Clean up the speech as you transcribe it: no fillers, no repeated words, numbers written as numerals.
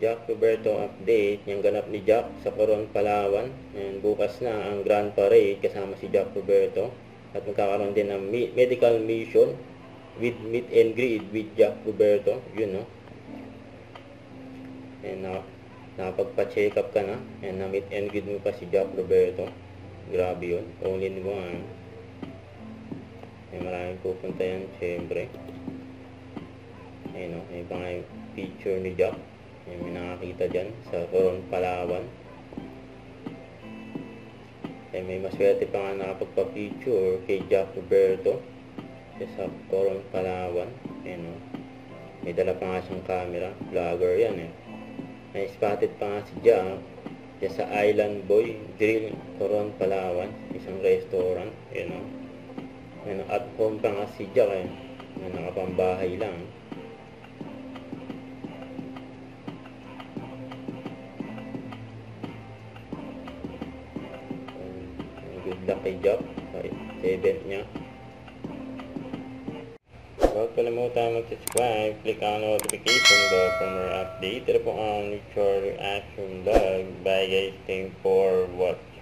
Jack Roberto update. Yung ganap ni Jack sa Coron, Palawan. And bukas na ang Grand Parade kasama si Jack Roberto. At magkakaroon din ng medical mission with meet and greet with Jack Roberto. Yun, no? And nakapagpa-check up ka na. And na-meet and greet mo pa si Jack Roberto. Grabe yun. All in one. And maraming pupunta yan, syempre. Ayun, no? May mga picture ni Jack. May nakakita dyan sa Coron, Palawan. May maswerte pa nga nakapagpa-picture kay Jack Roberto sa Coron, Palawan. Ayun, no? May dala pa nga siyang camera. Vlogger yan, eh. May spotted pa nga si Jack sa Island Boy Grill, Coron, Palawan. Isang restaurant. Ayun, no? Ayun, no? At home pa nga si Jack, eh. Nakapambahay lang. Good luck kay Jack sa event niya. Huwag kalimutan mag-subscribe, click ang notification bell for more update. Ito po ang Richard Reaction Vlog. Bye guys, thanks for watching.